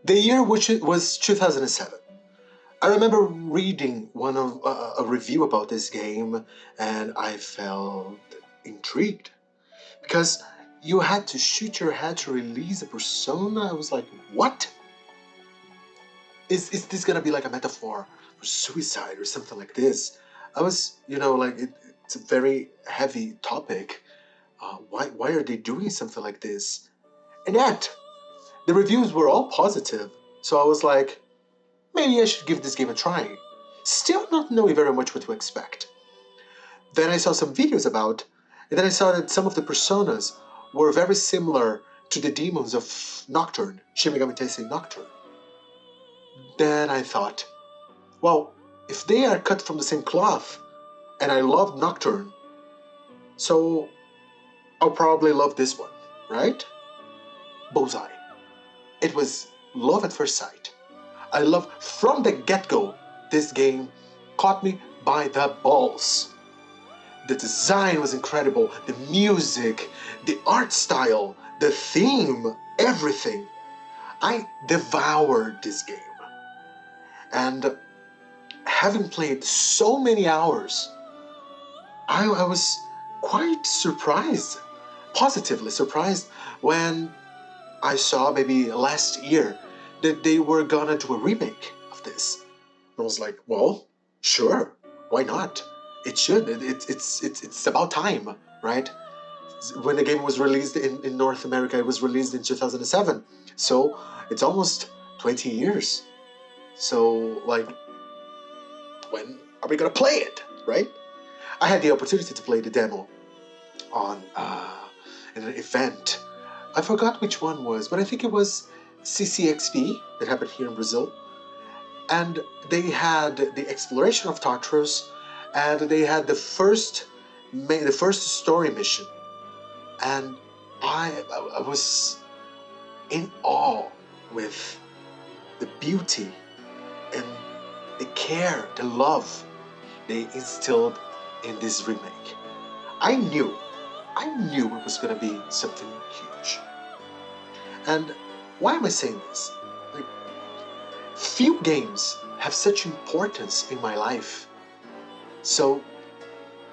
The year which it was 2007. I remember reading a review about this game, and I felt intrigued because you had to shoot your head to release a persona. I was like, what? Is this gonna be like a metaphor for suicide or something like this? I was, like it's a very heavy topic. Why are they doing something like this? And yet, the reviews were all positive, so I was like, maybe I should give this game a try. Still not knowing very much what to expect. Then I saw some videos about, and then I saw that some of the personas were very similar to the demons of Nocturne, Shin Megami Tensei Nocturne. Then I thought, well, if they are cut from the same cloth, and I love Nocturne, so I'll probably love this one, right? Bullseye. It was love at first sight. I love from the get-go. This game caught me by the balls. The design was incredible, the music, the art style, the theme, everything. I devoured this game. And having played so many hours, I was quite surprised, positively surprised, when I saw maybe last year that they were gonna do a remake of this. I was like, well, sure, why not? It should. It's about time, right? When the game was released in North America, it was released in 2007. So it's almost 20 years. So, like, when are we gonna play it, right? I had the opportunity to play the demo on in an event. I forgot which one was, but I think it was CCXP that happened here in Brazil. And they had the exploration of Tartarus, and they had the first story mission. And I was in awe with the beauty and the care, the love they instilled in this remake. I knew it was going to be something huge. And why am I saying this? Like, few games have such importance in my life. So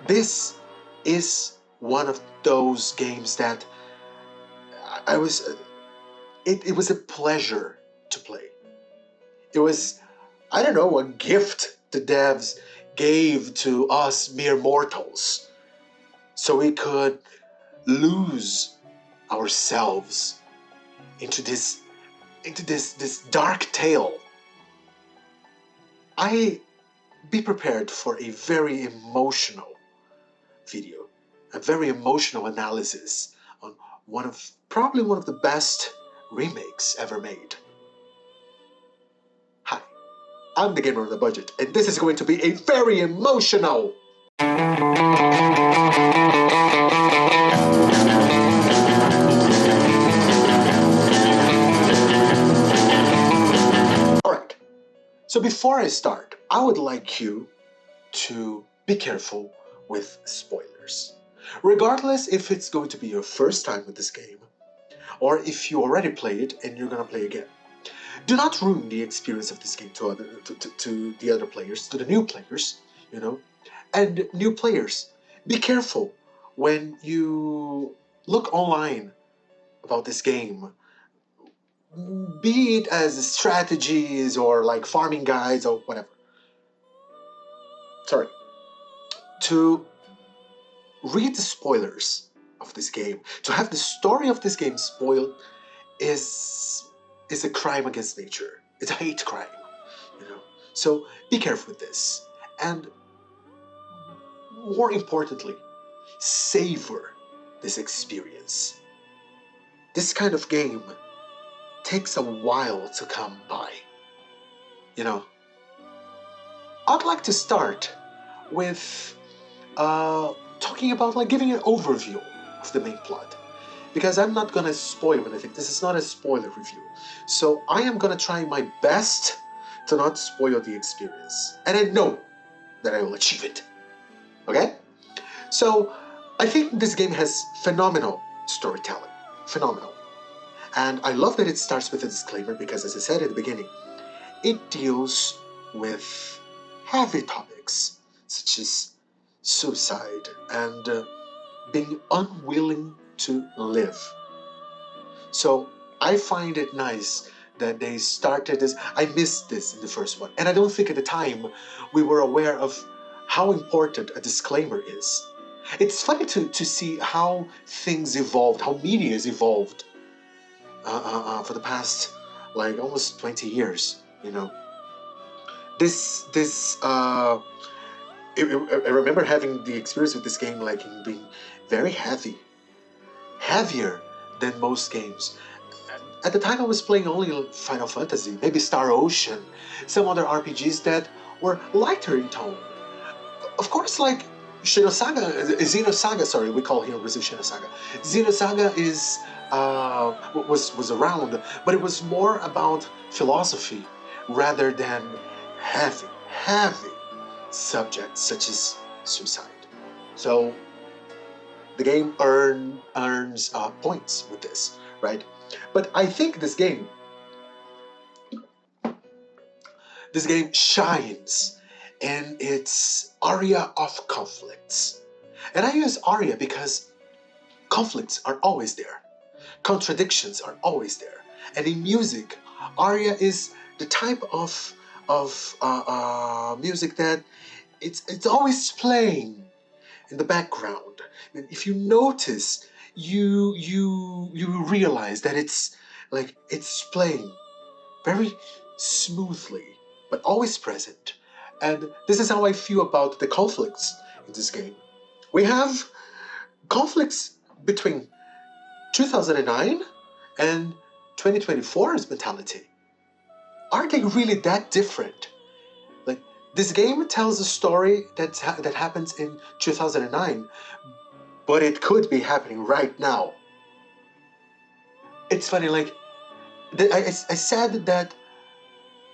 this is one of those games that I was. It was a pleasure to play. It was, I don't know, a gift the devs gave to us mere mortals, so we could lose ourselves into this dark tale. Be prepared for a very emotional video, a very emotional analysis on probably one of the best remakes ever made. Hi, I'm the Gamer on a Budget, and this is going to be a very emotional. Alright, so before I start, I would like you to be careful with spoilers. Regardless if it's going to be your first time with this game, or if you already played and you're gonna play again. Do not ruin the experience of this game to the other players, to the new players, And new players, be careful when you look online about this game, be it as strategies or like farming guides or whatever. Sorry. To read the spoilers of this game, to have the story of this game spoiled is a crime against nature. It's a hate crime, So be careful with this. And more importantly, savor this experience. This kind of game takes a while to come by. I'd like to start with talking about, like, giving an overview of the main plot, because I'm not gonna spoil anything. This is not a spoiler review, so I am gonna try my best to not spoil the experience, and I know that I will achieve it. Okay? So I think this game has phenomenal storytelling. Phenomenal. And I love that it starts with a disclaimer because, as I said at the beginning, it deals with heavy topics such as suicide and being unwilling to live. So I find it nice that they started this. I missed this in the first one, and I don't think at the time we were aware of how important a disclaimer is. It's funny to see how things evolved, how media has evolved for the past like almost 20 years. You know, I remember having the experience with this game like in being very heavy, heavier than most games. At the time I was playing only Final Fantasy, maybe Star Ocean, some other RPGs that were lighter in tone. Of course, like Xenosaga, sorry, we call here Brazil Xenosaga. Xenosaga was around, but it was more about philosophy rather than heavy subjects such as suicide. So the game earns points with this, right? But I think this game shines in its Aria of Conflicts. And I use Aria because conflicts are always there. Contradictions are always there. And in music, Aria is the type of music that it's always playing in the background. And if you notice, you realize that it's playing very smoothly, but always present. And this is how I feel about the conflicts in this game. We have conflicts between 2009 and 2024's mentality. Are they really that different? Like, this game tells a story that happens in 2009, but it could be happening right now. It's funny, like, I said that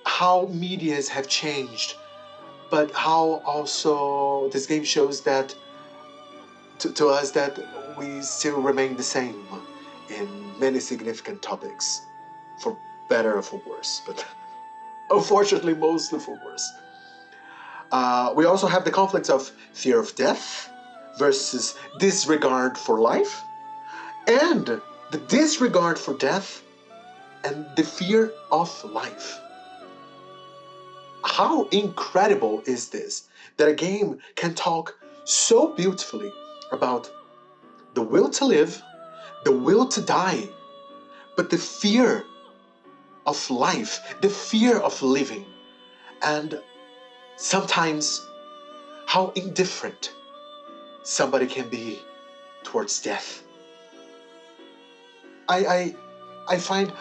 how medias have changed, but how also this game shows that to us that we still remain the same in many significant topics, for better or for worse, but unfortunately mostly for worse. We also have the conflicts of fear of death versus disregard for life, and the disregard for death and the fear of life. How incredible is this, that a game can talk so beautifully about the will to live, the will to die, but the fear of life, the fear of living, and sometimes how indifferent somebody can be towards death. I find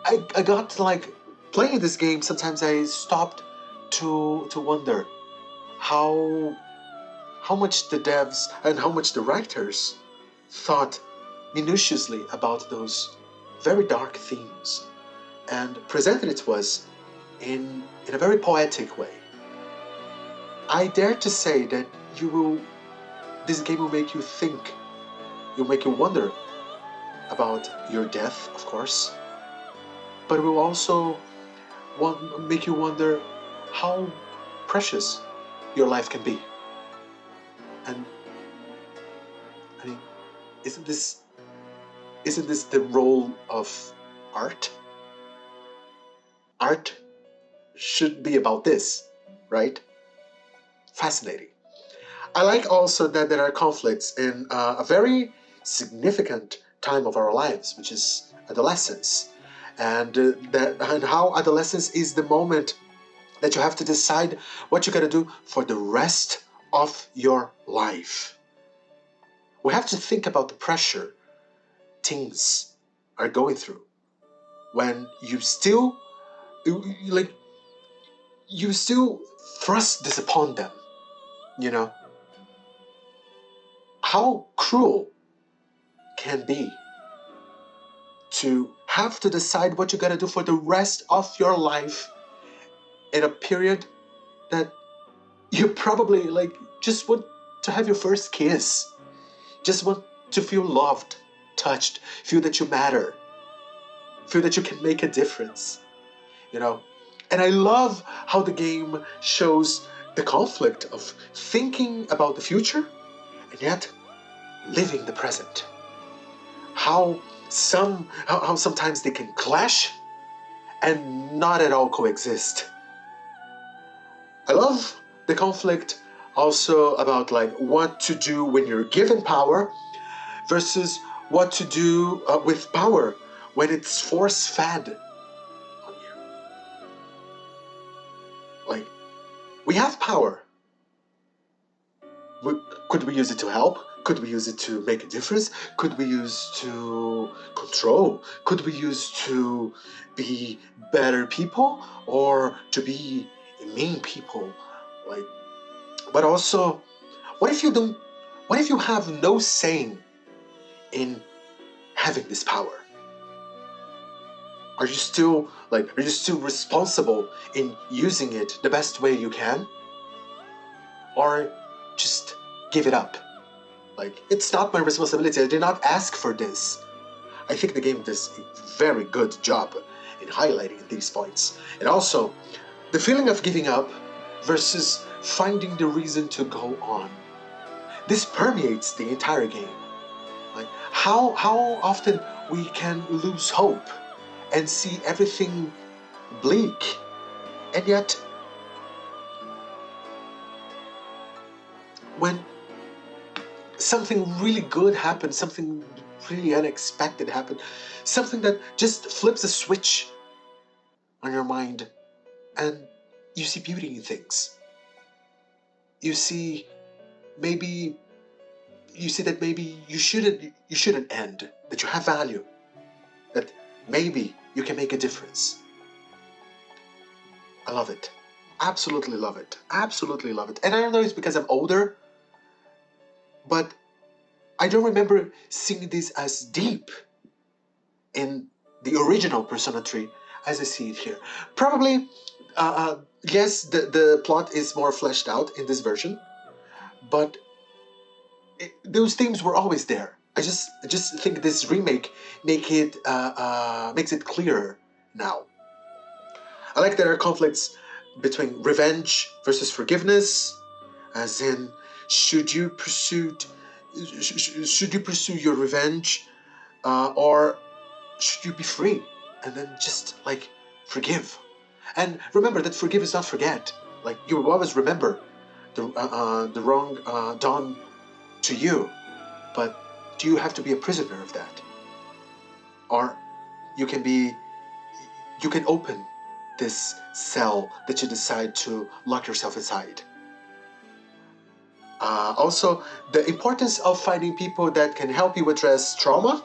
I got like playing this game, sometimes I stopped to wonder how much the devs and how much the writers thought minutiously about those very dark themes and presented it to us in a very poetic way. I dare to say that this game will make you think, will make you wonder about your death, of course, but it will also make you wonder how precious your life can be. And I mean, isn't this the role of art? Art should be about this, right? Fascinating. I like also that there are conflicts in a very significant time of our lives, which is adolescence, and how adolescence is the moment that you have to decide what you're gonna do for the rest of your life. We have to think about the pressure teens are going through when you still thrust this upon them, you know? How cruel can be to have to decide what you're gonna do for the rest of your life in a period that you probably just want to have your first kiss, just want to feel loved, touched, feel that you matter. feel that you can make a difference, you know? And I love how the game shows the conflict of thinking about the future and yet living the present. How sometimes they can clash and not at all coexist. I love the conflict also about like what to do when you're given power versus what to do with power when it's force-fed on you. Like, we have power. Could we use it to help? Could we use it to make a difference? Could we use to control? Could we use to be better people or to be mean people? Like, but also, what if you have no saying in having this power? Are you still responsible in using it the best way you can? Or just give it up? Like, it's not my responsibility. I did not ask for this. I think the game does a very good job in highlighting these points. And also, the feeling of giving up versus finding the reason to go on. This permeates the entire game. Like, how often we can lose hope and see everything bleak, and yet when something really good happens, something really unexpected happens, something that just flips a switch on your mind, and you see beauty in things. You see that maybe you shouldn't end, that you have value, that maybe you can make a difference. I love it. Absolutely love it. Absolutely love it. And I don't know if it's because I'm older, but I don't remember seeing this as deep in the original Persona 3 as I see it here. Probably, yes, the plot is more fleshed out in this version, but those themes were always there. I just think this remake makes it clearer now. I like there are conflicts between revenge versus forgiveness, as in, should you pursue your revenge, or should you be free and then just like forgive? And remember that forgive is not forget. Like, you will always remember the wrong done to you, but do you have to be a prisoner of that? Or you can open this cell that you decide to lock yourself inside. Also, the importance of finding people that can help you address trauma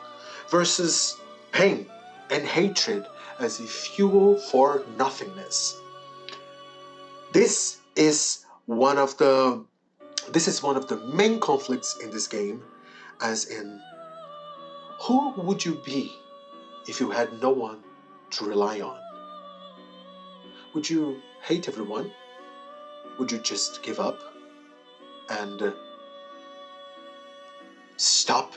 versus pain and hatred as a fuel for nothingness. This is one of the main conflicts in this game, as in, who would you be if you had no one to rely on? Would you hate everyone? Would you just give up and stop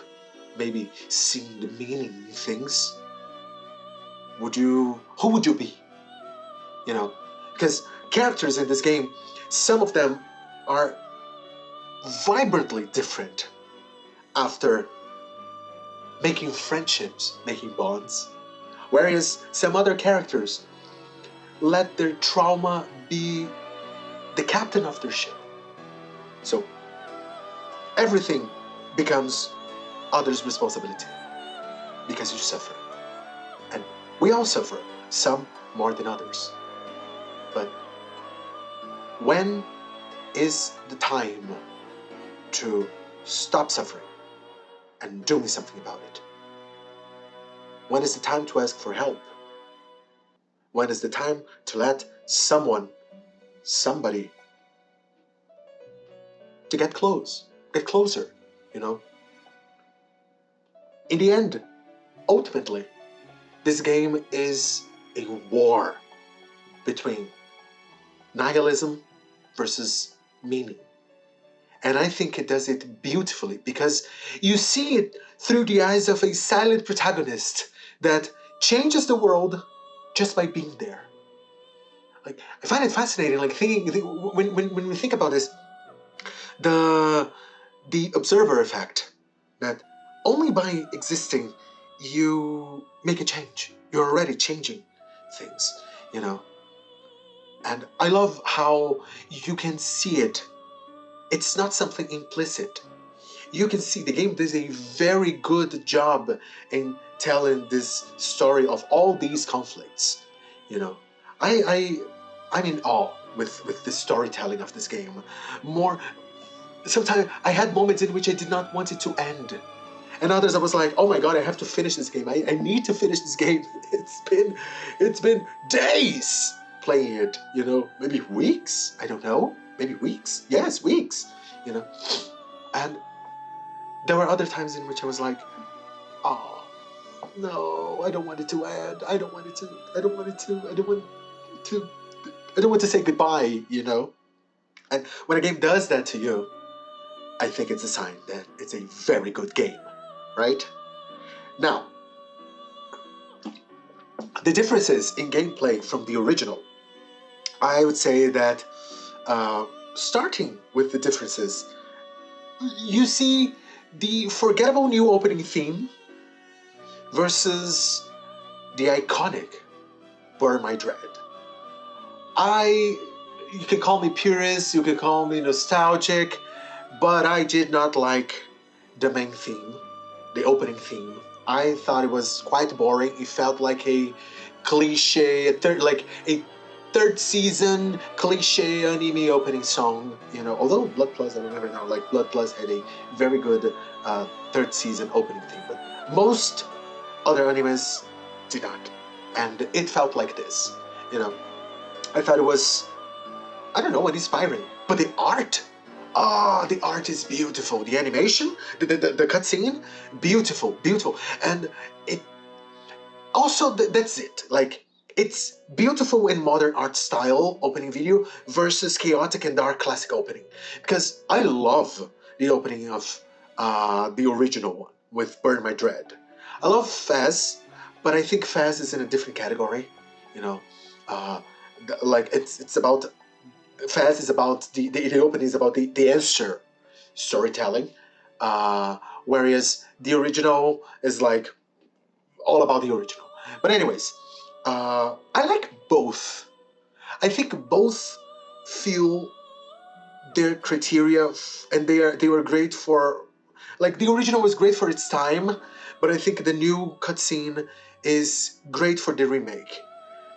maybe seeing the meaning in things? Who would you be? You know, because characters in this game, some of them are vibrantly different after making friendships, making bonds, whereas some other characters let their trauma be the captain of their ship. So everything becomes others' responsibility because you suffer. And we all suffer, some more than others. But when is the time to stop suffering and doing something about it? When is the time to ask for help? When is the time to let somebody to get closer, you know? In the end, ultimately, this game is a war between nihilism versus meaning. And I think it does it beautifully because you see it through the eyes of a silent protagonist that changes the world just by being there. Like, I find it fascinating, like when we think about this, the observer effect, that only by existing you make a change. You're already changing things, you know. And I love how you can see it. It's not something implicit. You can see the game does a very good job in telling this story of all these conflicts. You know, I'm in awe with the storytelling of this game. More, sometimes I had moments in which I did not want it to end. And others I was like, oh my god, I have to finish this game. I need to finish this game. It's been days playing it, you know, maybe weeks. I don't know. Maybe weeks. Yes, weeks. You know. And there were other times in which I was like, oh no, I don't want it to end. I don't want to say goodbye, you know. And when a game does that to you, I think it's a sign that it's a very good game, right? Now, the differences in gameplay from the original, I would say that starting with the differences, you see the forgettable new opening theme versus the iconic Burn My Dread. You can call me purist, you can call me nostalgic, but I did not like the main theme, the opening theme. I thought it was quite boring. It felt like a cliche, a third season cliche anime opening song, you know. Although Blood Plus, I remember now, like Blood Plus had a very good third season opening theme, but most other animes did not, and it felt like this, you know. I thought it was, I don't know, uninspiring, but the art. The art is beautiful. The animation, the cutscene, beautiful, beautiful. And it also, that's it. Like, it's beautiful in modern art style opening video versus chaotic and dark classic opening. Because I love the opening of the original one with Burn My Dread. I love Fez, but I think Fez is in a different category. You know, like it's about, Fez is about the opening is about the answer storytelling, whereas the original is like all about the original. But anyways, I like both. I think both feel their criteria, and they were great for, like, the original was great for its time, but I think the new cutscene is great for the remake.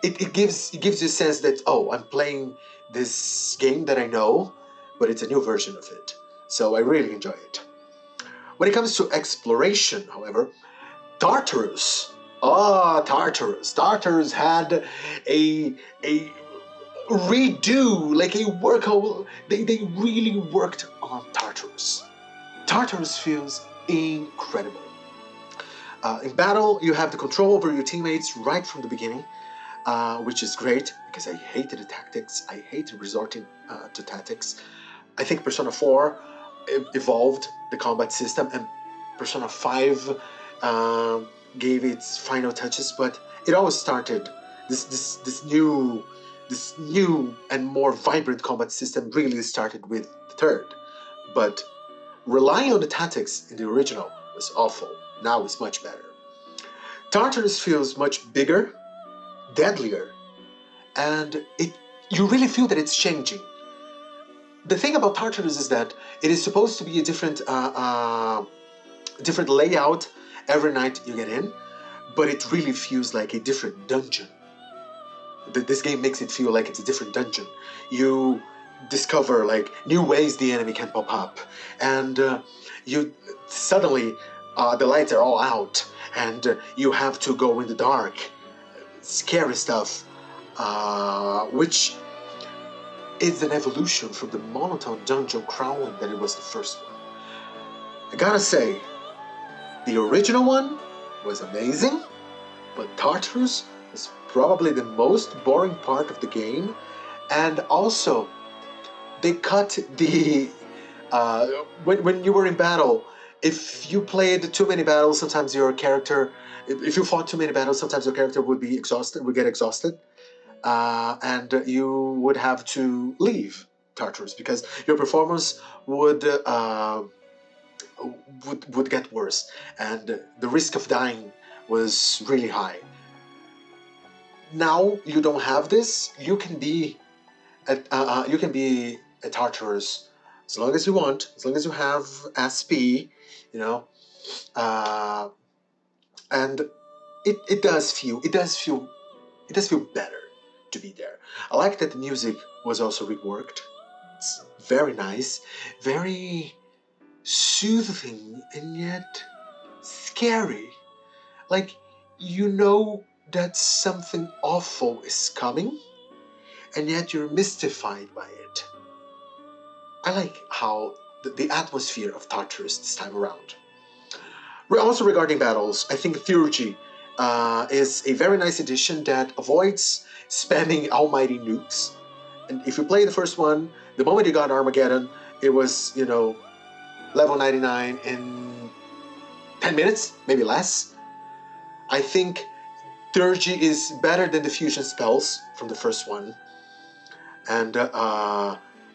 It gives you a sense that, oh, I'm playing this game that I know, but it's a new version of it. So I really enjoy it. When it comes to exploration, however, Tartarus. Tartarus had a redo, like a workout. They really worked on Tartarus. Tartarus feels incredible. In battle, you have the control over your teammates right from the beginning. Which is great, because I hated the tactics. I hated resorting to tactics. I think Persona 4 evolved the combat system, and Persona 5 gave its final touches, but it always started, this new and more vibrant combat system really started with the third. But relying on the tactics in the original was awful. Now it's much better. Tartarus feels much bigger, deadlier, and you really feel that it's changing. The thing about Tartarus is that it is supposed to be a different layout every night you get in, but it really feels like a different dungeon. This game makes it feel like it's a different dungeon. You discover like new ways the enemy can pop up, and you suddenly the lights are all out, and you have to go in the dark. Scary stuff, which is an evolution from the monotone dungeon crawling that it was the first one. I gotta say, the original one was amazing, but Tartarus was probably the most boring part of the game, and also they cut the when you were in battle, if you played too many battles, sometimes your character, if you fought too many battles, sometimes your character would be exhausted, would get exhausted, and you would have to leave Tartarus because your performance would get worse, and the risk of dying was really high. Now you don't have this. You can be a Tartarus as long as you want, as long as you have SP, you know, uh, and it does feel better to be there. I like that the music was also reworked. It's very nice, very soothing, and yet scary. Like, you know that something awful is coming, and yet you're mystified by it. I like how the atmosphere of Tartarus this time around. Also regarding battles, I think Theurgy is a very nice addition that avoids spamming almighty nukes. And if you play the first one, the moment you got Armageddon, it was, level 99 in 10 minutes, maybe less. I think Theurgy is better than the fusion spells from the first one. And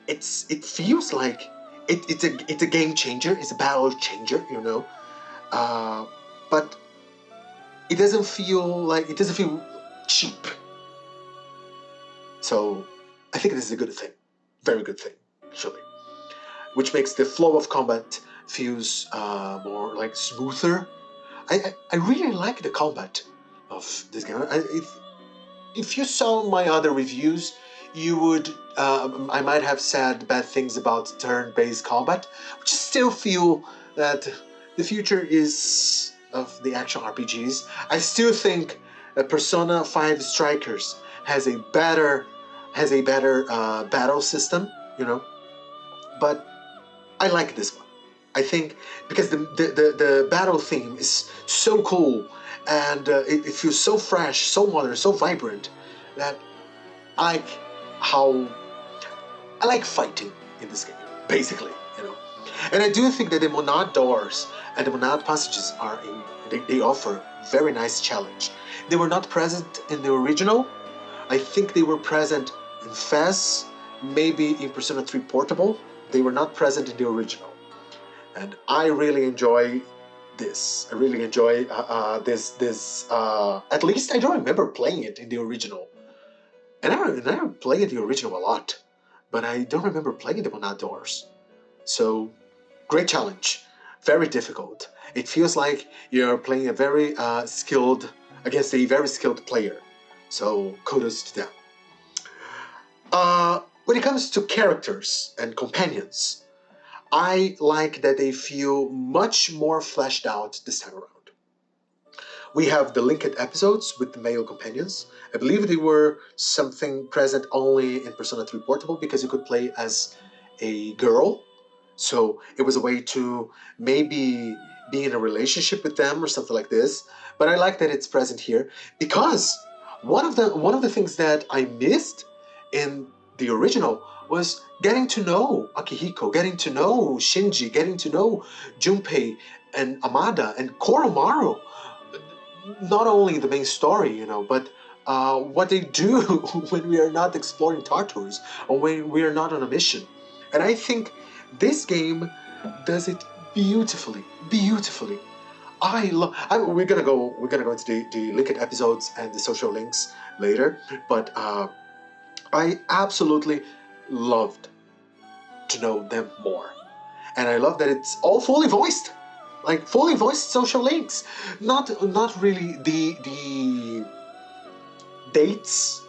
it feels like it's a game changer, it's a battle changer, but it doesn't feel cheap. So I think this is a good thing, very good thing, actually, which makes the flow of combat feels more like smoother. I really like the combat of this game. If you saw my other reviews, you would I might have said bad things about turn-based combat, which still feel that the future is of the action RPGs. I still think Persona 5 Strikers has a better battle system, but I like this one. I think because the battle theme is so cool, and it feels so fresh, so modern, so vibrant, that I like fighting in this game, basically, And I do think that the Monad doors and the Monad passages they offer very nice challenge. They were not present in the original. I think they were present in FES, maybe in Persona 3 Portable. They were not present in the original. And I really enjoy this. I really enjoy this. At least I don't remember playing it in the original. And I played the original a lot, but I don't remember playing the Monad doors. So, great challenge. Very difficult. It feels like you're playing a very against a very skilled player. So, kudos to them. When it comes to characters and companions, I like that they feel much more fleshed out this time around. We have the linked episodes with the male companions. I believe they were something present only in Persona 3 Portable because you could play as a girl. So it was a way to maybe be in a relationship with them or something like this. But I like that it's present here because one of the things that I missed in the original was getting to know Akihiko, getting to know Shinji, getting to know Junpei and Amada and Koromaru. Not only the main story, but what they do when we are not exploring Tartarus or when we are not on a mission. And I think this game does it beautifully, beautifully. We're gonna go into the linked episodes and the social links later, but I absolutely loved to know them more, and I love that it's all fully voiced. Like fully voiced social links, not really the dates,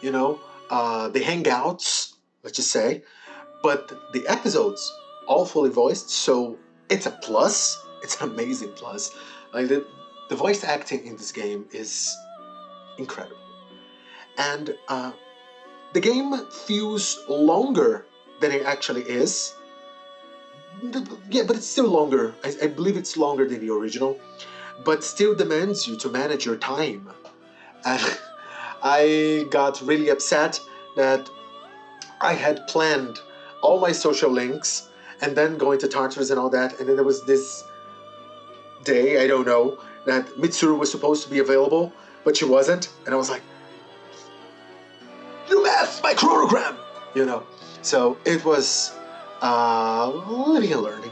the hangouts, let's just say, but the episodes all fully voiced. So it's a plus. It's an amazing plus. Like the voice acting in this game is incredible, and the game feels longer than it actually is. Yeah, but it's still longer. I believe it's longer than the original, but still demands you to manage your time. And I got really upset that I had planned all my social links and then going to Tartarus and all that, and then there was this day, I don't know, that Mitsuru was supposed to be available, but she wasn't, and I was like, you messed my chronogram, you know. So it was living and learning.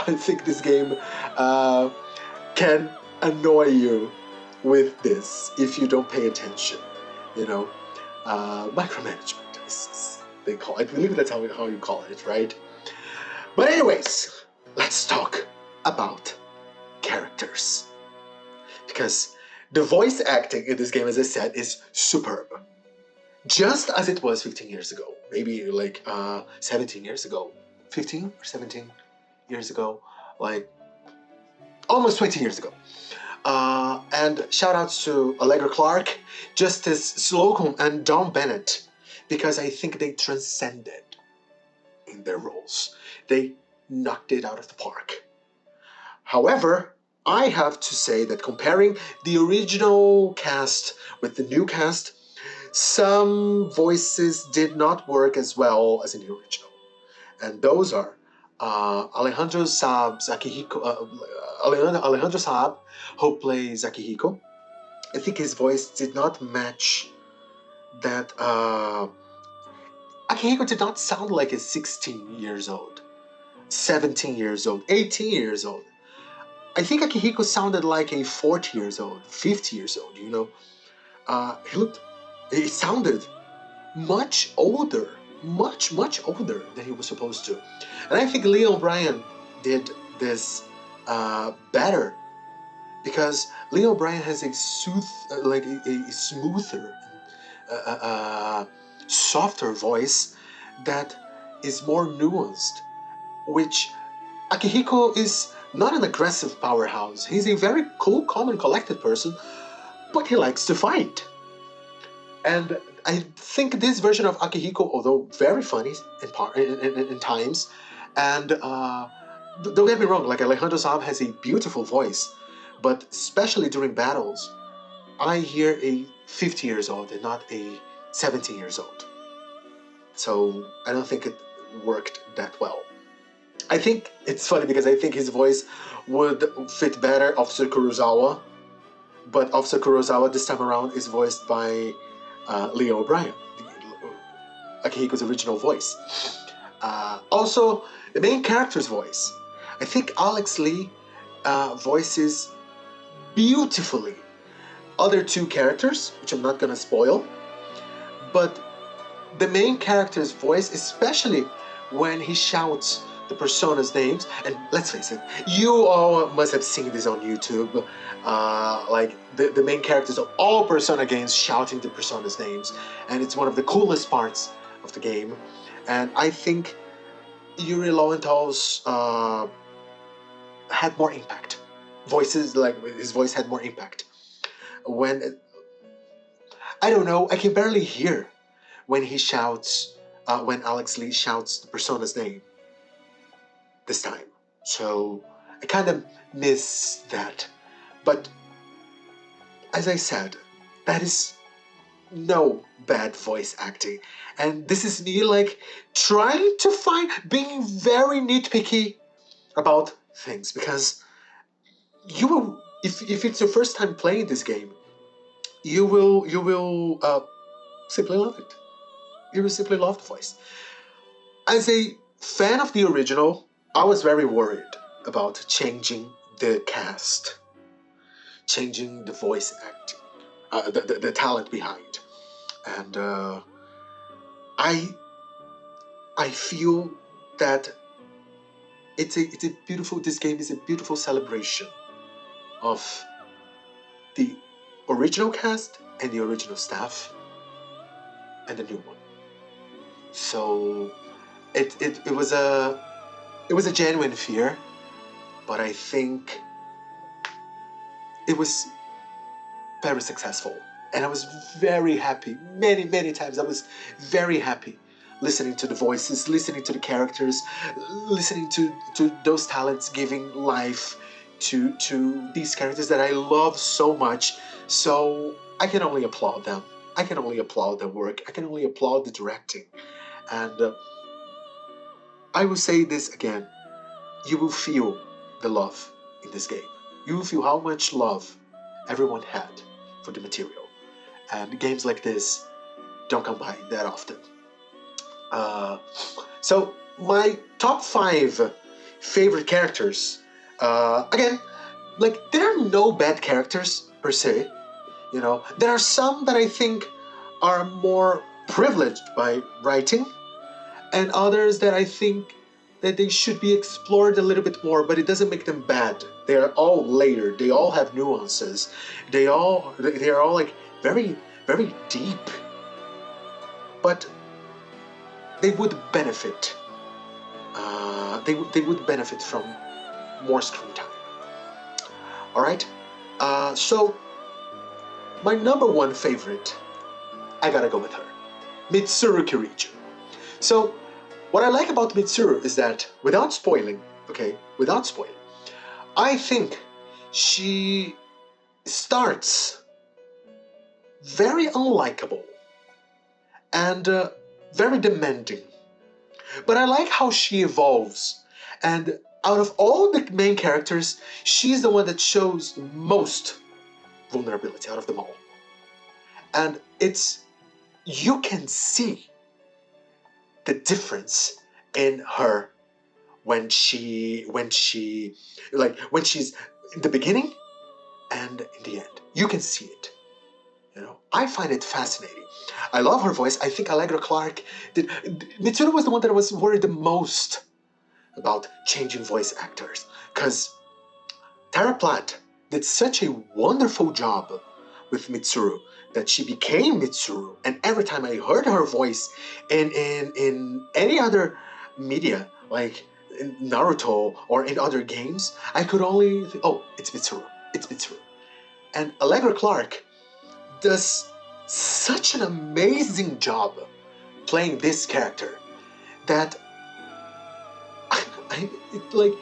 I think this game can annoy you with this if you don't pay attention, you know. Micromanagement, they call it. I believe that's how you call it, right? But anyways, let's talk about characters. Because the voice acting in this game, as I said, is superb. Just as it was 15 years ago. Maybe like 17 years ago. 15 or 17 years ago. Like almost 20 years ago. And shout outs to Allegra Clark, Justice Slocum, and Don Bennett, because I think they transcended in their roles. They knocked it out of the park. However, I have to say that comparing the original cast with the new cast, some voices did not work as well as in the original. And those are Alejandro Saab, who plays Akihiko. I think his voice did not match that. Akihiko did not sound like a 16 years old, 17 years old, 18 years old. I think Akihiko sounded like a 40 years old, 50 years old, you know. He sounded much older, much older than he was supposed to. And I think Lee O'Brien did this better, because Lee O'Brien has a smoother, softer voice that is more nuanced, which Akihiko is not an aggressive powerhouse. He's a very cool, calm, and collected person, but he likes to fight. And I think this version of Akihiko, although very funny in times, and don't get me wrong, like Alejandro Saab has a beautiful voice, but especially during battles, I hear a 50 years old and not a 17 years old. So I don't think it worked that well. I think it's funny because I think his voice would fit better Officer Kurosawa, but Officer Kurosawa this time around is voiced by Leo O'Brien, Akihiko's original voice. Also, the main character's voice. I think Alex Lee voices beautifully other two characters, which I'm not gonna spoil, but the main character's voice, especially when he shouts the personas' names, and let's face it, you all must have seen this on YouTube, like the main characters of all Persona games shouting the personas' names, and it's one of the coolest parts of the game. And I think Yuri Lowenthal's had more impact. His voice had more impact. I don't know, I can barely hear when he shouts, when Alex Lee shouts the persona's name this time. So I kind of miss that. But as I said, that is no bad voice acting. And this is me like trying to being very nitpicky about things, because you will, if it's your first time playing this game, you will simply love it. You will simply love the voice. As a fan of the original, I was very worried about changing the cast, changing the voice acting, the talent behind, and I feel that it's a beautiful. This game is a beautiful celebration of the original cast and the original staff and the new one. So it was a genuine fear, but I think it was very successful, and I was very happy. Many times I was very happy listening to the voices, listening to the characters, listening to those talents giving life to these characters that I love so much. So I can only applaud them. I can only applaud their work. I can only applaud the directing. And I will say this again. You will feel the love in this game. You feel how much love everyone had for the material. And games like this don't come by that often. So my top 5 favorite characters, again, like, there are no bad characters per se. You know, there are some that I think are more privileged by writing, and others that I think that they should be explored a little bit more, but it doesn't make them bad. They are all layered. They all have nuances. They are all like very, very deep. But they would benefit. They would benefit from more screen time. All right. So my number 1 favorite, I gotta go with her, Mitsuru Kiriju. So what I like about Mitsuru is that, without spoiling, I think she starts very unlikable and very demanding. But I like how she evolves, and out of all the main characters, she's the one that shows most vulnerability out of them all. And you can see the difference in her when she's in the beginning and in the end. You can see it. You know, I find it fascinating. I love her voice. I think Allegra Clark did. Mitsuru was the one that I was worried the most about changing voice actors, because Tara Platt did such a wonderful job with Mitsuru that she became Mitsuru, and every time I heard her voice in any other media, like in Naruto or in other games, I could only think, oh, it's Mitsuru, it's Mitsuru. And Allegra Clark does such an amazing job playing this character that like,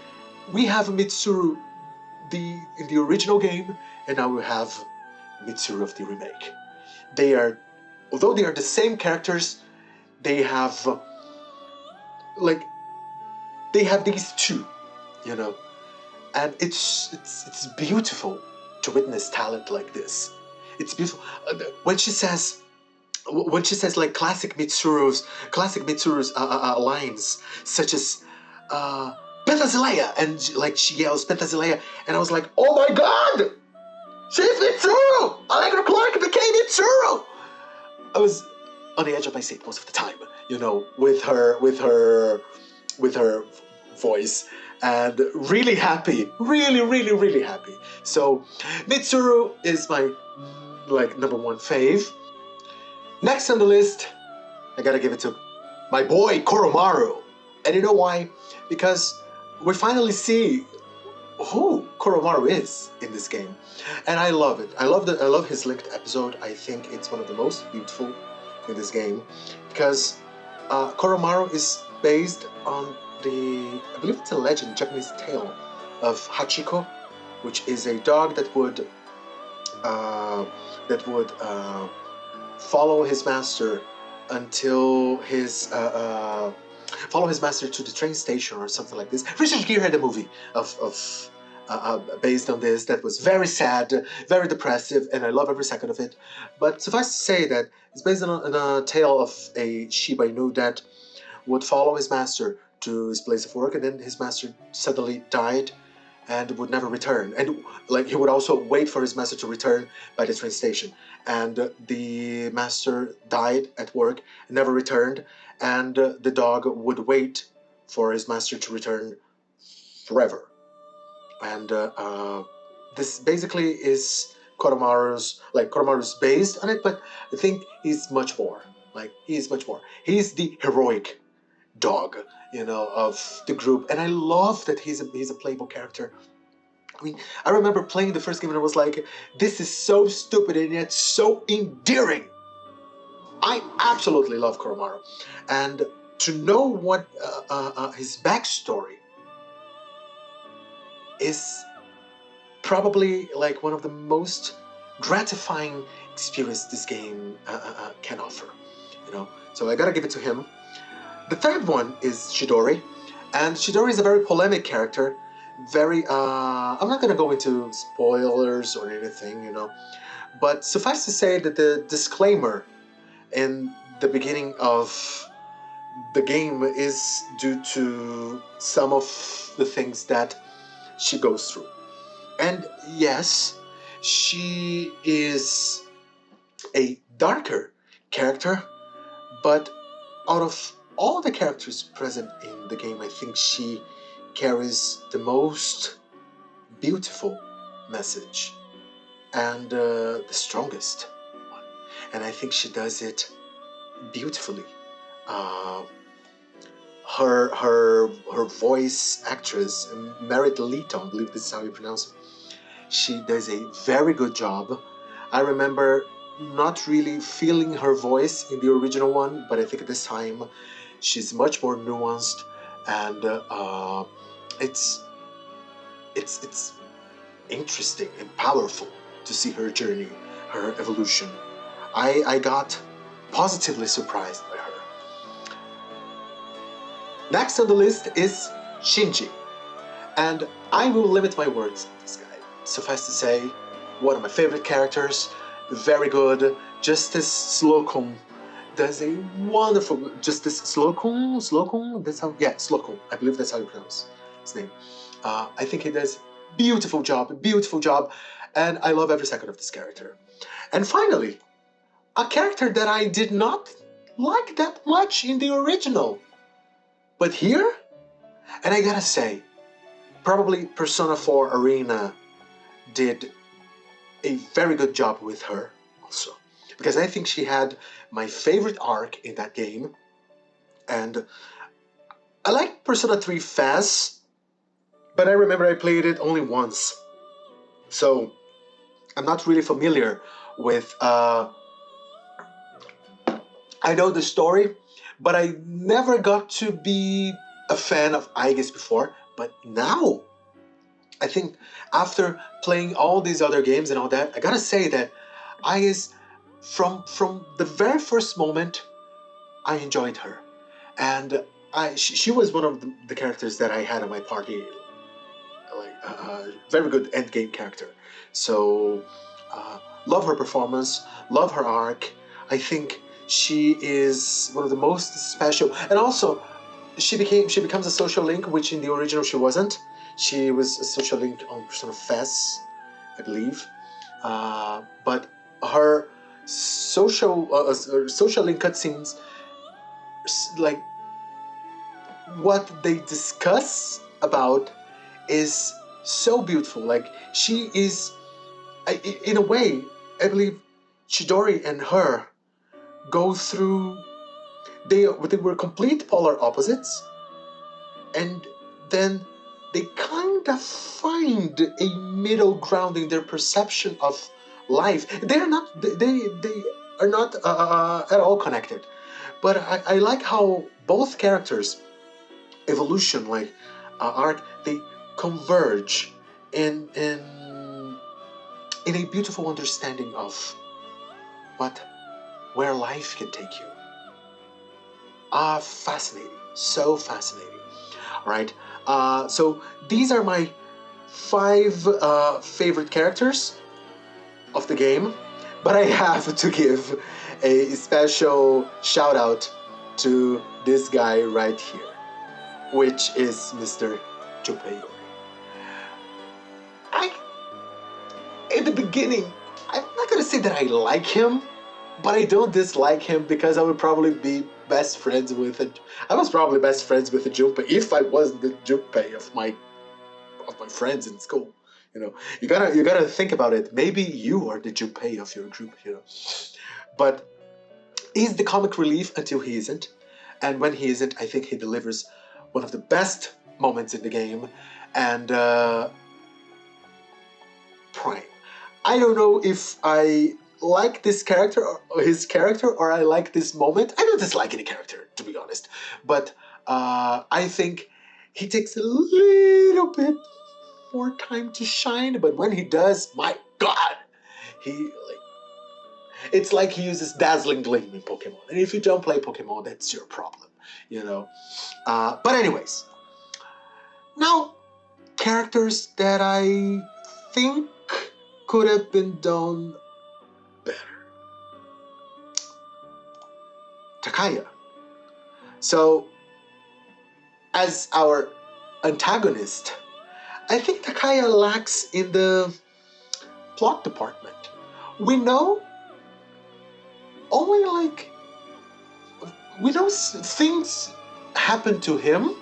we have Mitsuru in the original game, and now we have Mitsuru of the remake. Although they are the same characters, they have these two, you know, and it's beautiful to witness talent like this. It's beautiful when she says like classic Mitsuru's lines, such as Pentazilea, and like she yells Pentazilea, and I was like, oh my god, she's Mitsuru! Allegra Clark became Mitsuru! I was on the edge of my seat most of the time, you know, with her voice, and really happy, really happy. So Mitsuru is my number 1 fave. Next on the list, I gotta give it to my boy Koromaru. And you know why? Because we finally see who Koromaru is in this game, and I love it. I love his linked episode. I think it's one of the most beautiful in this game, because Koromaru is based on I believe it's a legend, Japanese tale of Hachiko, which is a dog that would follow his master until follow his master to the train station or something like this. Richard Gere had a movie based on this that was very sad, very depressive, and I love every second of it. But suffice to say that it's based on a tale of a Shiba Inu that would follow his master to his place of work, and then his master suddenly died and would never return. And like, he would also wait for his master to return by the train station. And the master died at work and never returned, and the dog would wait for his master to return forever. And this basically is Koromaru's based on it, but I think he's much more. He's the heroic dog, you know, of the group, and I love that he's a playable character. I mean, I remember playing the first game and I was like, this is so stupid and yet so endearing. I absolutely love Koromaru, and to know what his backstory is probably like one of the most gratifying experience this game can offer, you know. So I gotta give it to him. The third one is Chidori, and Chidori is a very polemic character very, I'm not gonna go into spoilers or anything, you know, but suffice to say that the disclaimer in the beginning of the game is due to some of the things that she goes through. And yes, she is a darker character, but out of all the characters present in the game, I think she carries the most beautiful message and the strongest one. And I think she does it beautifully. Uh, her voice actress, Merit Leeton, I believe this is how you pronounce it. She does a very good job. I remember not really feeling her voice in the original one, but I think at this time she's much more nuanced, and it's interesting and powerful to see her journey, her evolution. I got positively surprised by her. Next on the list is Shinji, and I will limit my words on this guy. Suffice to say, one of my favorite characters, very good. Justice Slocum does a wonderful... Justice Slocum? Slocum? That's how... Yeah, Slocum. I believe that's how you pronounce his name. I think he does beautiful job, and I love every second of this character. And finally, a character that I did not like that much in the original, but here, and I gotta say, probably Persona 4 Arena did a very good job with her also, because I think she had my favorite arc in that game, and I like Persona 3 Faz, but I remember I played it only once, so I'm not really familiar with... I know the story, but I never got to be a fan of Aigis before, but now, I think after playing all these other games and all that, I gotta say that Aigis, from the very first moment, I enjoyed her. And she was one of the characters that I had on my party, like very good endgame character. So, love her performance, love her arc. I think she is one of the most special, and also she becomes a social link, which in the original she wasn't. She was a social link on Persona Fest, I believe, but her social link cutscenes, like what they discuss about, is so beautiful. Like she is, in a way, I believe Chidori and her go through, they were complete polar opposites, and then they kind of find a middle ground in their perception of life. They are not at all connected, but I like how both characters' evolution, like arc, they converge in a beautiful understanding of where life can take you. Fascinating. So fascinating. Alright, so these are my 5 favorite characters of the game, but I have to give a special shout out to this guy right here, which is Mr. Junpei. In the beginning, I'm not gonna say that I like him, but I don't dislike him, because I would probably be best friends with it. I was probably best friends with the Junpei if I wasn't the Junpei of my friends in school. You know, you gotta think about it. Maybe you are the Junpei of your group. You know, but he's the comic relief until he isn't, and when he isn't, I think he delivers one of the best moments in the game, and Prime. I don't know if I like this character or his character, or I like this moment. I don't dislike any character, to be honest, but I think he takes a little bit more time to shine. But when he does, my God, it's like he uses dazzling gleam in Pokemon. And if you don't play Pokemon, that's your problem, you know. But anyways, now characters that I think could have been done better. Takaya. So, as our antagonist, I think Takaya lacks in the plot department. We know only like we know things happen to him,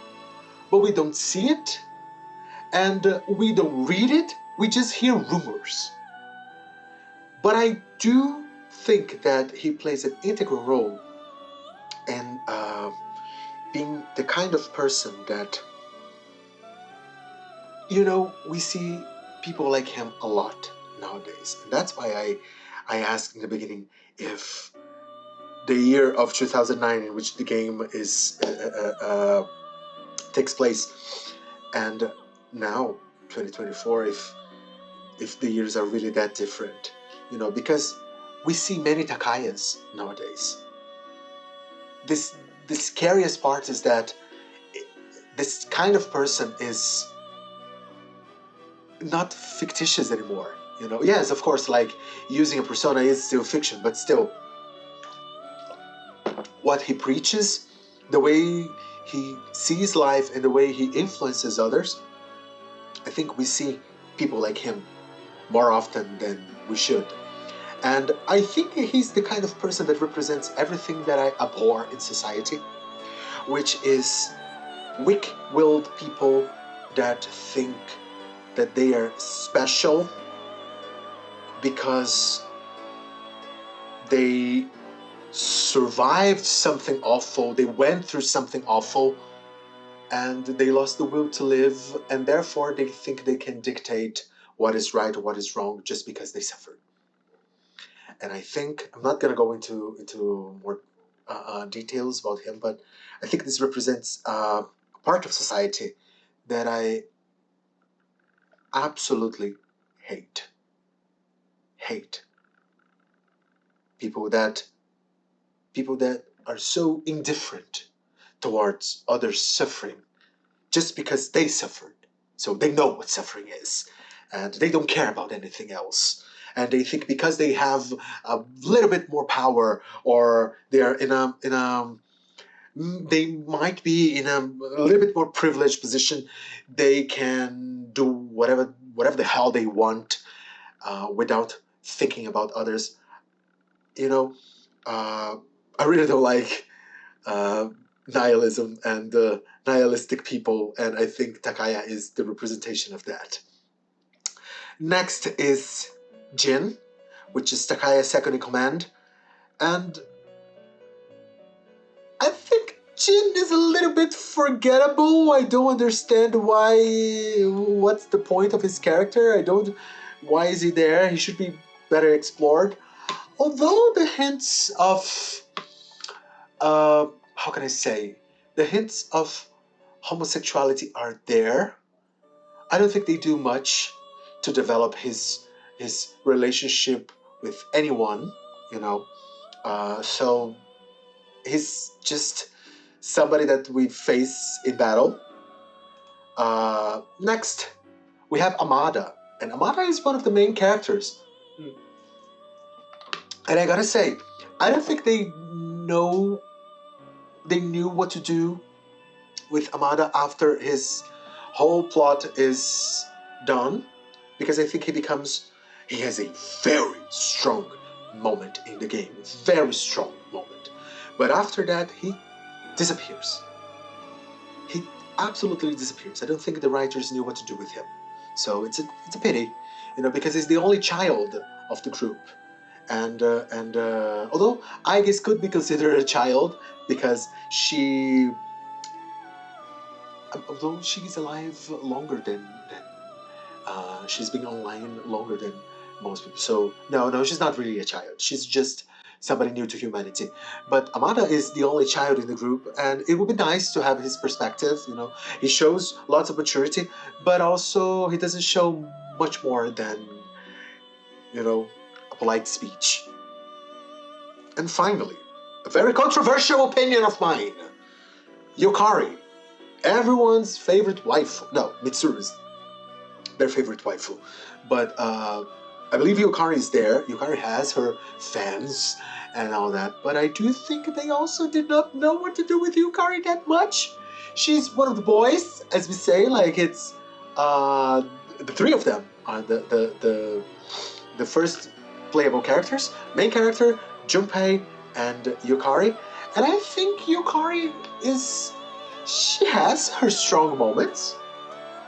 but we don't see it, and we don't read it. We just hear rumors. But I do think that he plays an integral role in being the kind of person that, you know, we see people like him a lot nowadays. And that's why I asked in the beginning if the year of 2009 in which the game is takes place, and now 2024, if the years are really that different, you know, because we see many Takayas nowadays. The scariest part is that this kind of person is not fictitious anymore. You know, yes, of course, like using a persona is still fiction, but still, what he preaches, the way he sees life, and the way he influences others, I think we see people like him more often than we should. And I think he's the kind of person that represents everything that I abhor in society, which is weak-willed people that think that they are special because they survived something awful, they went through something awful, and they lost the will to live, and therefore they think they can dictate what is right or what is wrong just because they suffered. And I think, I'm not going to go into more details about him, but I think this represents a part of society that I absolutely hate. Hate. People that are so indifferent towards others suffering just because they suffered. So they know what suffering is, and they don't care about anything else. And they think because they have a little bit more power, or they are they might be in a little bit more privileged position, they can do whatever the hell they want without thinking about others. You know, I really don't like nihilism and nihilistic people, and I think Takaya is the representation of that. Next is Jin, which is Takaya's second in command, and I think Jin is a little bit forgettable. I don't understand what's the point of his character. Why is he there? He should be better explored. Although the hints of how can I say, the hints of homosexuality are there, I don't think they do much to develop his relationship with anyone, you know. So he's just somebody that we face in battle. Next, we have Amada, and Amada is one of the main characters. And I gotta say, I don't think they knew what to do with Amada after his whole plot is done, because I think he has a very strong moment in the game, very strong moment. But after that, he disappears. He absolutely disappears. I don't think the writers knew what to do with him. So it's a pity, you know, because he's the only child of the group. And although I guess could be considered a child, because although she's alive longer than she's been online longer than most people. So no, she's not really a child. She's just somebody new to humanity. But Amada is the only child in the group, and it would be nice to have his perspective. You know, he shows lots of maturity, but also he doesn't show much more than, you know, a polite speech. And finally, a very controversial opinion of mine, Yukari, everyone's favorite wife. No, Mitsuru's. their favorite waifu. But I believe Yukari is there. Yukari has her fans and all that. But I do think they also did not know what to do with Yukari that much. She's one of the boys, as we say. Like it's the three of them are the first playable characters. Main character, Junpei, and Yukari. And I think Yukari she has her strong moments,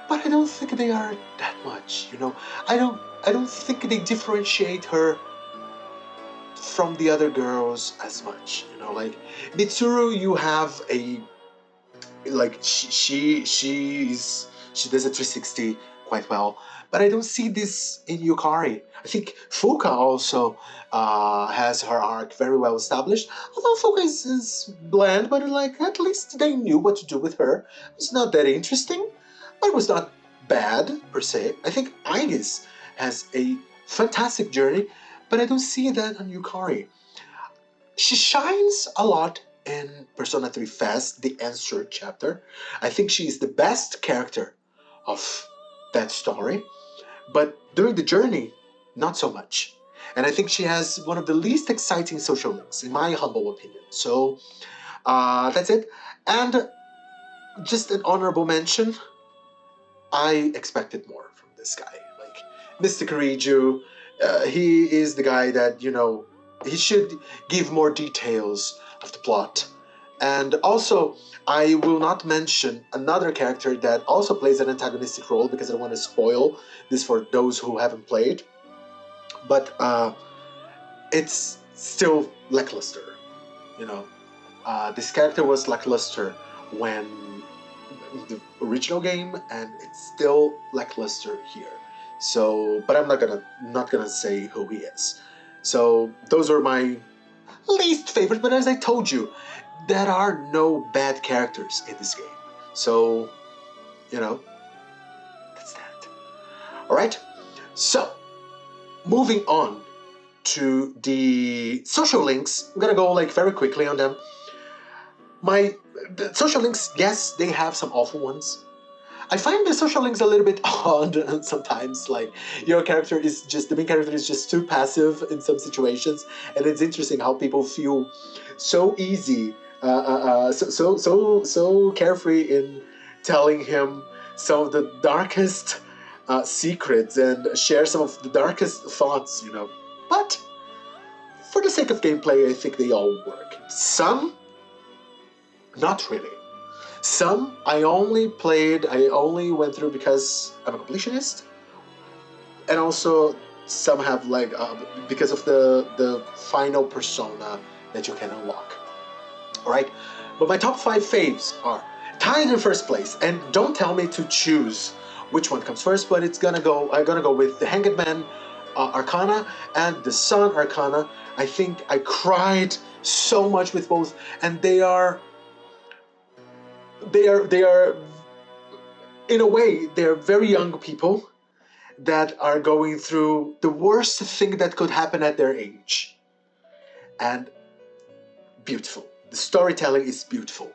but I don't think they are that much, you know. I don't think they differentiate her from the other girls as much, you know. Like Mitsuru, you have a like she does a 360 quite well, but I don't see this in Yukari. I think Fuka also has her arc very well established. Although Fuka is bland, but like at least they knew what to do with her. It's not that interesting, but it was not bad per se. I think Aigis has a fantastic journey, but I don't see that on Yukari. She shines a lot in Persona 3 Fest, the Answer chapter. I think she is the best character of that story, but during the journey, not so much. And I think she has one of the least exciting social links, in my humble opinion. So that's it. And just an honorable mention, I expected more from this guy. Like Mr. Kiriju, he is the guy that, you know, he should give more details of the plot. And also, I will not mention another character that also plays an antagonistic role because I don't want to spoil this for those who haven't played. But it's still lackluster, you know. This character was lackluster when the original game, and it's still lackluster here. So, but I'm not gonna say who he is. So those are my least favorite. But as I told you, there are no bad characters in this game. So, you know, that's that. All right. So, moving on to the social links, I'm gonna go like very quickly on them. The social links, yes, they have some awful ones. I find the social links a little bit odd sometimes. Like the main character is just too passive in some situations, and it's interesting how people feel so easy, so carefree in telling him some of the darkest secrets and share some of the darkest thoughts, you know. But for the sake of gameplay, I think they all work. Some, not really. Some I only went through because I'm a completionist, and also some have like because of the final persona that you can unlock. All right, but my top 5 faves are tied in first place, and don't tell me to choose which one comes first, but I'm gonna go with the Hanged Man Arcana and the Sun Arcana. I think I cried so much with both, and they are in a way they're very young people that are going through the worst thing that could happen at their age, and beautiful. The storytelling is beautiful.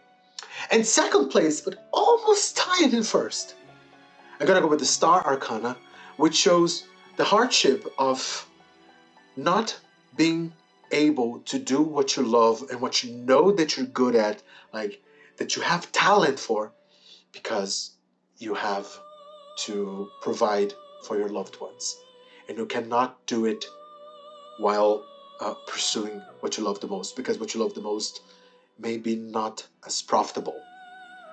And second place, but almost tied in first, I'm gonna go with the Star Arcana, which shows the hardship of not being able to do what you love and what you know that you're good at, like that you have talent for, because you have to provide for your loved ones, and you cannot do it while pursuing what you love the most, because what you love the most may be not as profitable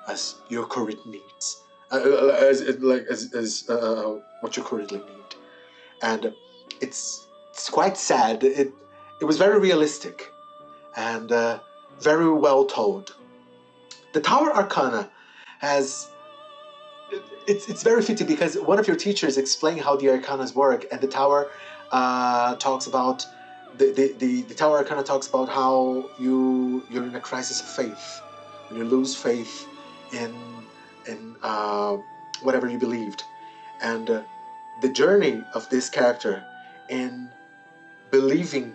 as your current needs, as what you currently need. And it's quite sad. It was very realistic and very well told. The Tower Arcana has it's very fitting because one of your teachers explained how the arcanas work, and the Tower talks about the Tower Arcana talks about how you're in a crisis of faith, when you lose faith in whatever you believed, and the journey of this character in believing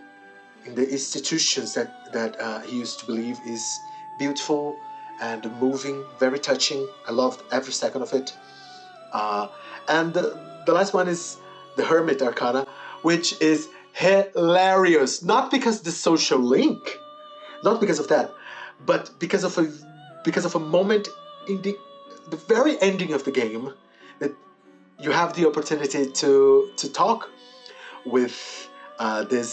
in the institutions that he used to believe is beautiful and moving, very touching. I loved every second of it. And the the last one is the Hermit Arcana, which is hilarious. Not because the social link, not because of that, but because of a moment in the very ending of the game that you have the opportunity to talk with this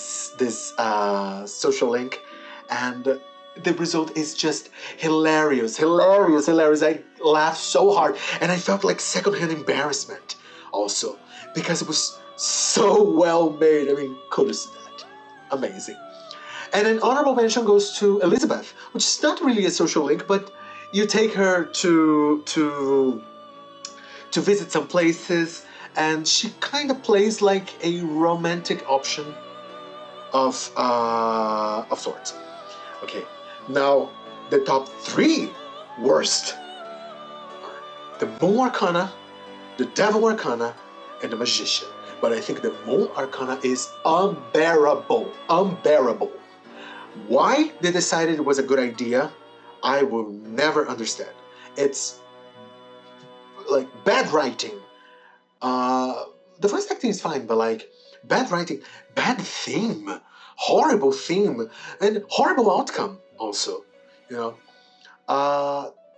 social link, and the result is just hilarious. I laughed so hard, and I felt like secondhand embarrassment also, because it was so well made. I mean, kudos to that. Amazing. And an honorable mention goes to Elizabeth, which is not really a social link, but you take her to visit some places, and she kind of plays like a romantic option of sorts. Okay, now the top 3 worst are the Moon Arcana, the Devil Arcana, and the Magician. But I think the Moon Arcana is unbearable. Why they decided it was a good idea, I will never understand. It's like bad writing. The voice acting is fine, but like bad writing, bad theme, horrible theme, and horrible outcome also. You know,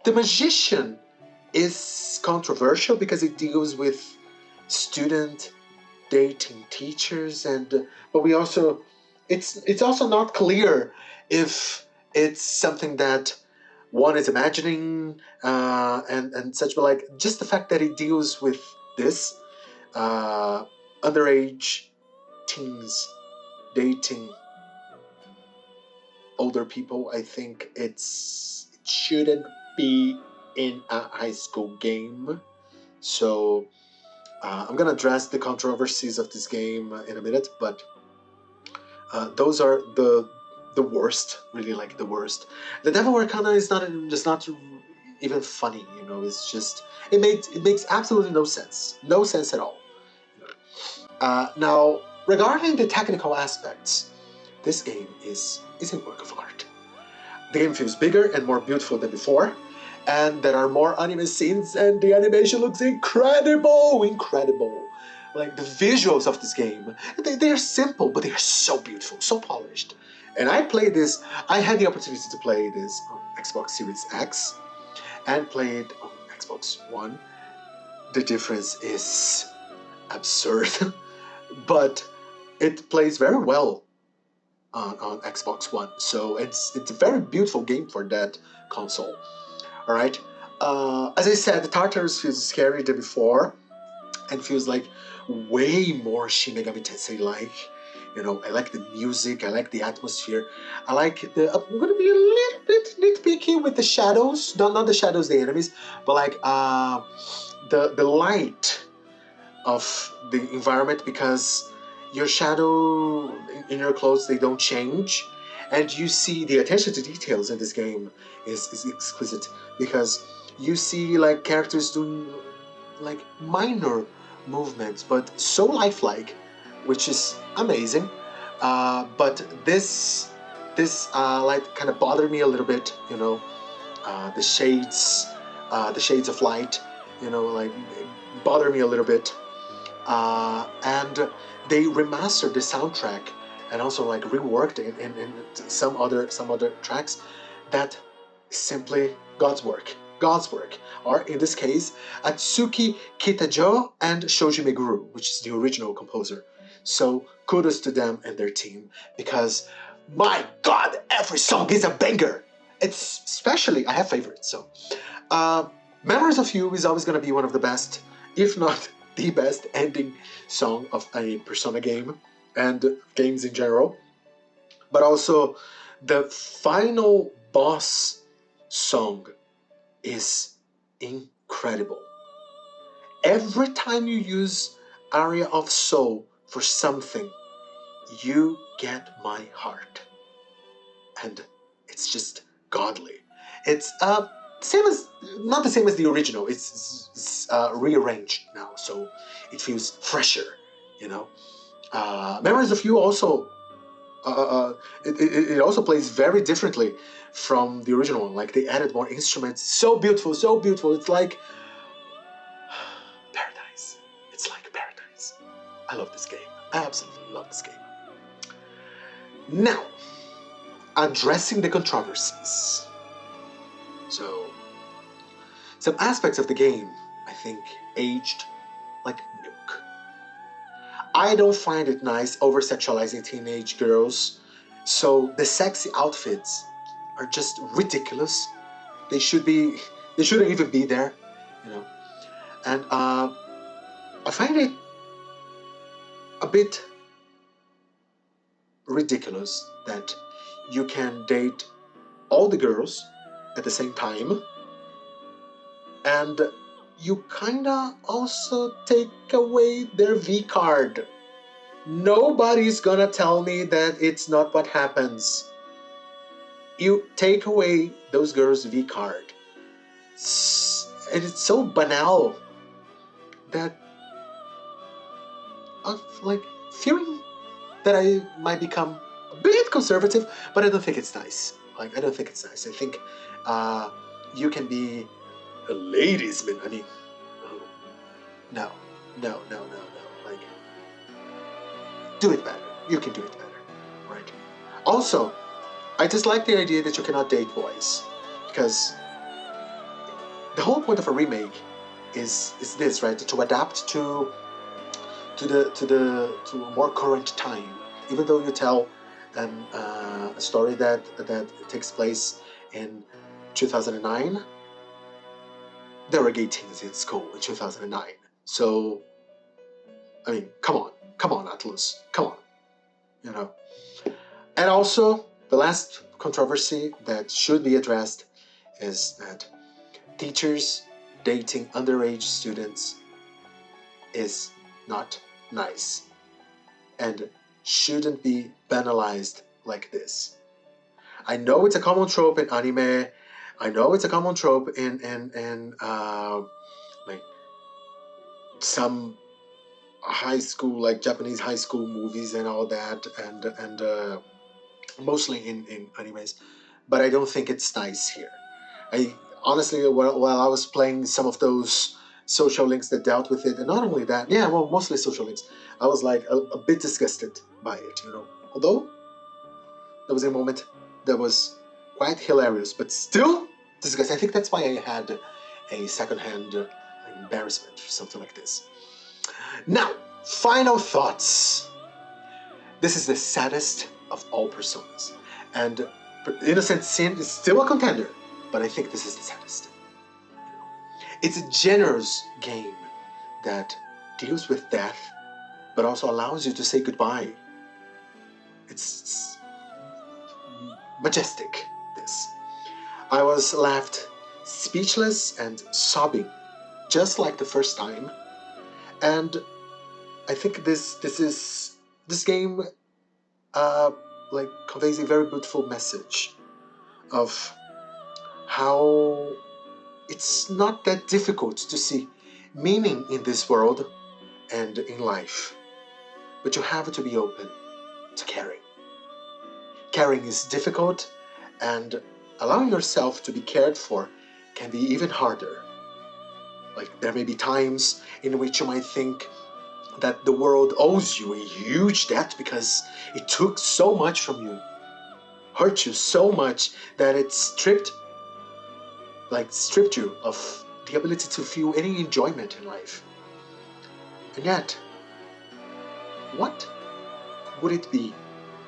the Magician is controversial because it deals with student dating teachers, and but we also it's also not clear if it's something that one is imagining and such, but like just the fact that it deals with this underage teens dating older people, I think it shouldn't be in a high school game. So I'm gonna address the controversies of this game in a minute, but those are the worst, really, like the worst. The Devil Arcana is not even funny, you know. It's just it makes absolutely no sense at all. Now, regarding the technical aspects, this game is a work of art. The game feels bigger and more beautiful than before, and there are more anime scenes, and the animation looks incredible. Like the visuals of this game, they're simple, but they are so beautiful, so polished. And I had the opportunity to play this on Xbox Series X and play it on Xbox One. The difference is absurd, but it plays very well on Xbox One. So it's a very beautiful game for that console. All right. As I said, the Tartarus feels scary than before, and feels like way more Shin Megami Tensei-like. You know, I like the music, I like the atmosphere, I like I'm gonna be a little bit nitpicky with the shadows, not the shadows, the enemies, but like the light of the environment, because your shadow in your clothes, they don't change, and you see the attention to details in this game is exquisite, because you see like characters doing like minor movements, but so lifelike, which is amazing. But this like kind of bothered me a little bit, you know. The shades of light, you know, like bother me a little bit. And they remastered the soundtrack and also like reworked it in some other tracks that simply God's work. Or in this case, Atsuki Kitajo and Shoji Meguro, which is the original composer. So kudos to them and their team, because my God, every song is a banger. It's especially, I have favorites. So Memories of You is always going to be one of the best, if not the best ending song of a Persona game and games in general. But also the final boss song is incredible. Every time you use Aria of Soul for something, you get my heart. And it's just godly. It's not the same as the original. It's rearranged now, so it feels fresher, you know. Memories of You also it also plays very differently from the original one. Like they added more instruments. So beautiful. It's like paradise. It's like paradise. I love this game. I absolutely love this game. Now, addressing the controversies. So, some aspects of the game, I think, aged like milk. I don't find it nice over-sexualizing teenage girls, so the sexy outfits are just ridiculous. They shouldn't even be there, you know. And I find it a bit ridiculous that you can date all the girls at the same time, and you kinda also take away their V card. Nobody's gonna tell me that it's not what happens. You take away those girls' V card. And it's so banal that I'm like fearing that I might become a bit conservative, but I don't think it's nice. Like, I don't think it's nice. I think you can be a ladies' man. I mean, no. Like, do it better. You can do it better, right? Also, I dislike the idea that you cannot date boys, because the whole point of a remake is this, right? To adapt to a more current time. Even though you tell a story that takes place in 2009, there were gay teens in school in 2009. So, I mean, come on, Atlus, come on, you know. And also, the last controversy that should be addressed is that teachers dating underage students is not nice and shouldn't be banalized like this. I know it's a common trope in anime. I know it's a common trope in like some high school, like Japanese high school movies and all that, and mostly in animes. But I don't think it's nice here. I honestly, while I was playing some of those social links that dealt with it, and not only that, yeah, well, mostly social links, I was like a bit disgusted by it, you know. Although there was a moment that was quite hilarious, but still disgusting. I think that's why I had a secondhand embarrassment or something like this. Now, final thoughts. This is the saddest of all personas, and Innocent Sin is still a contender, but I think this is the saddest. It's a generous game that deals with death, but also allows you to say goodbye. It's majestic, this. I was left speechless and sobbing, just like the first time. And I think this game like conveys a very beautiful message of how it's not that difficult to see meaning in this world and in life, but you have to be open to caring. Caring is difficult, and allowing yourself to be cared for can be even harder. Like, there may be times in which you might think that the world owes you a huge debt because it took so much from you, hurt you so much that it stripped you of the ability to feel any enjoyment in life. And yet, what would it be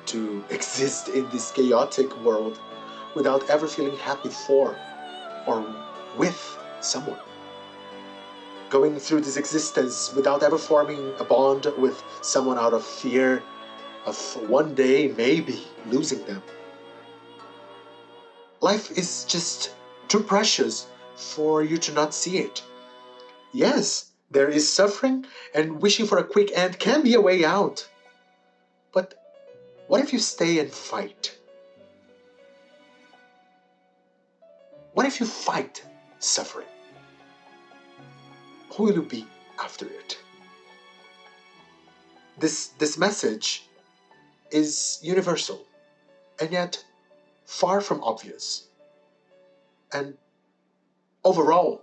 to exist in this chaotic world without ever feeling happy for or with someone? Going through this existence without ever forming a bond with someone out of fear of one day maybe losing them. Life is just too precious for you to not see it. Yes, there is suffering, and wishing for a quick end can be a way out. But what if you stay and fight? What if you fight suffering? Who will you be after it? This message is universal, and yet far from obvious. And overall,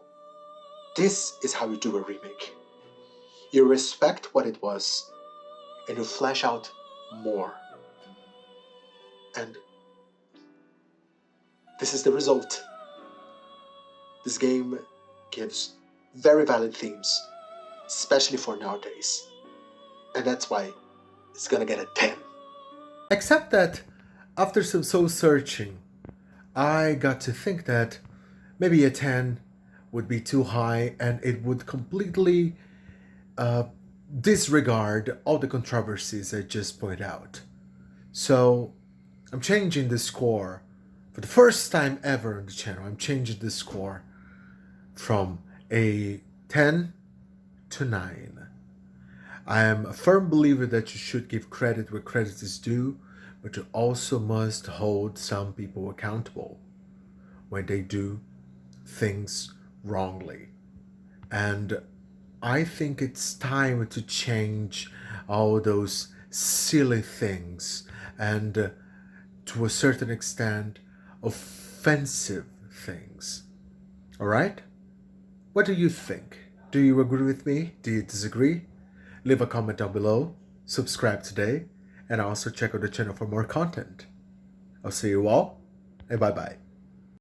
this is how you do a remake. You respect what it was, and you flesh out more. And this is the result. This game gives very valid themes, especially for nowadays. And that's why it's gonna get a 10. Except that, after some soul searching, I got to think that maybe a 10 would be too high and it would completely disregard all the controversies I just pointed out. So I'm changing the score. For the first time ever on the channel, I'm changing the score from a 10 to 9. I am a firm believer that you should give credit where credit is due, but you also must hold some people accountable when they do things wrongly. And I think it's time to change all those silly things and, to a certain extent, offensive things. Alright? What do you think? Do you agree with me? Do you disagree? Leave a comment down below, subscribe today, and also check out the channel for more content. I'll see you all, and bye-bye.